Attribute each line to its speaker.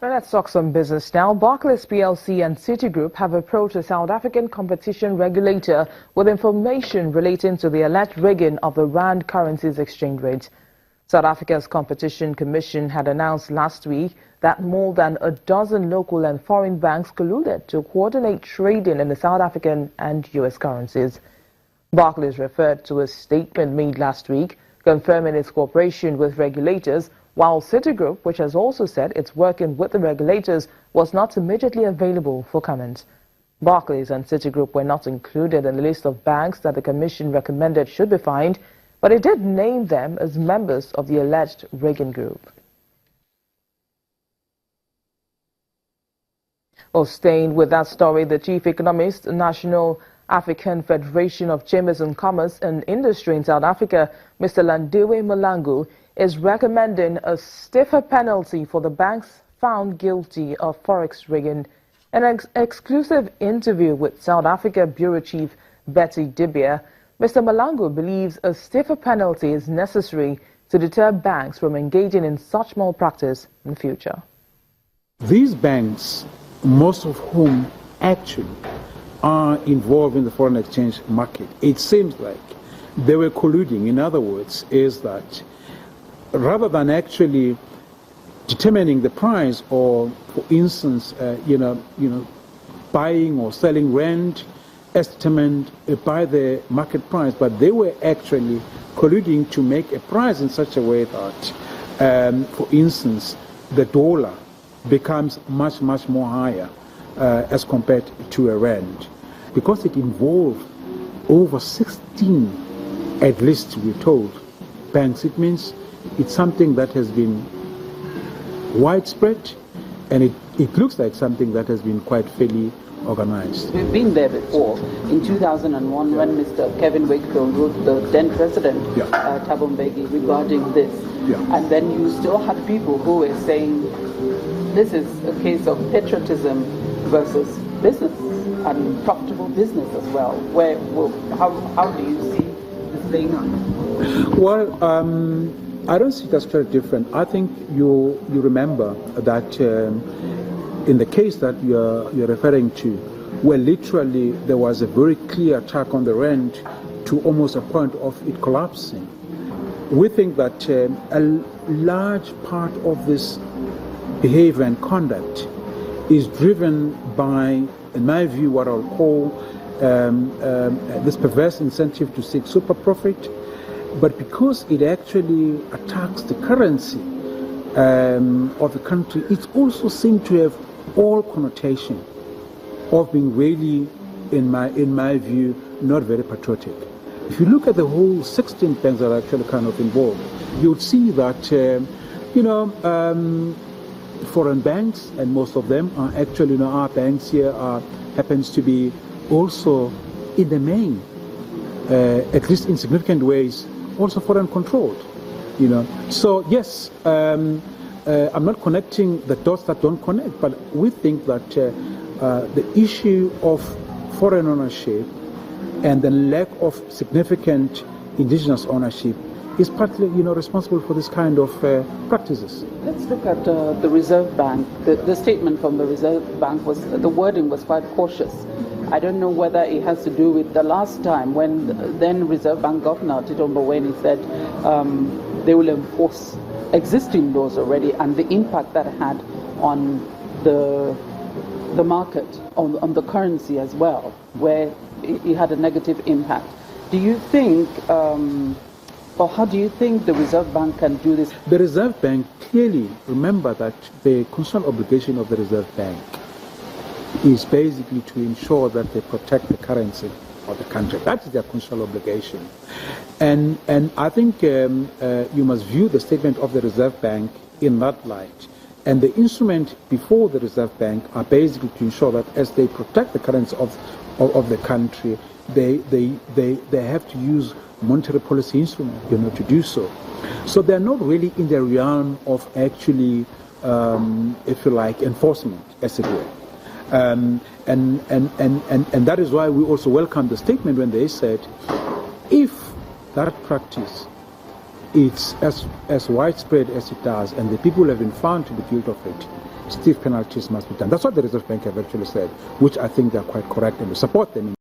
Speaker 1: Now let's talk some business now. Barclays PLC and Citigroup have approached the South African competition regulator with information relating to the alleged rigging of the rand currency's exchange rate. South Africa's Competition Commission had announced last week that more than a dozen local and foreign banks colluded to coordinate trading in the South African and US currencies. Barclays referred to a statement made last week confirming its cooperation with regulators, while Citigroup, which has also said it's working with the regulators, was not immediately available for comment. Barclays and Citigroup were not included in the list of banks that the Commission recommended should be fined, but it did name them as members of the alleged rigging group. Well, staying with that story, the chief economist, National African Federation of Chambers and Commerce and Industry in South Africa, Mr. Landiwe Malangu, is recommending a stiffer penalty for the banks found guilty of forex rigging. In an exclusive interview with South Africa Bureau Chief Betty Dibia, Mr. Malangu believes a stiffer penalty is necessary to deter banks from engaging in such malpractice in the future.
Speaker 2: These banks, most of whom actually are involved in the foreign exchange market, it seems like they were colluding. In other words, is that rather than actually determining the price, or for instance, buying or selling rand as determined by the market price, but they were actually colluding to make a price in such a way that, for instance, the dollar becomes much more higher as compared to a rand. Because it involved over 16, at least we're told, banks, it means it's something that has been widespread, and it looks like something that has been quite fairly organized.
Speaker 3: We've been there before. In 2001, when Mr. Kevin Wakefield wrote the then president, Thabo Mbeki, regarding this. And then you still had people who were saying this is a case of patriotism versus business, and profitable business as well. How do you see this playing out?
Speaker 2: Well, I don't see it as very different. I think you remember that in the case that you're referring to, where literally there was a very clear attack on the rand to almost a point of it collapsing. We think that a large part of this behavior and conduct is driven by, in my view, what I'll call this perverse incentive to seek super profit, but because it actually attacks the currency of the country, it also seems to have all connotation of being really, in my view, not very patriotic. If you look at the whole 16 banks that are actually kind of involved, you would see that, foreign banks, and most of them are actually, our banks here happens to be also in the main, at least in significant ways, also foreign controlled. So yes, I'm not connecting the dots that don't connect, but we think that the issue of foreign ownership and the lack of significant indigenous ownership is partly, responsible for this kind of practices.
Speaker 3: Let's look at the Reserve Bank. The statement from the Reserve Bank the wording was quite cautious. I don't know whether it has to do with the last time when then Reserve Bank Governor Tito Mboweni said they will enforce existing laws already, and the impact that had on the market, on the currency as well, where it had a negative impact. Do you think, or how do you think the Reserve Bank can do this?
Speaker 2: The Reserve Bank, clearly remember that the constitutional obligation of the Reserve Bank is basically to ensure that they protect the currency of the country. That is their constitutional obligation. And I think you must view the statement of the Reserve Bank in that light. And the instrument before the Reserve Bank are basically to ensure that as they protect the currency of the country, they have to use monetary policy instruments, to do so. So they're not really in the realm of actually, if you like, enforcement, as it were. And that is why we also welcome the statement when they said, if that practice it's as widespread as it does, and the people who have been found to be guilty of it, stiff penalties must be done. That's what the Reserve Bank have actually said, which I think they're quite correct, and we support them in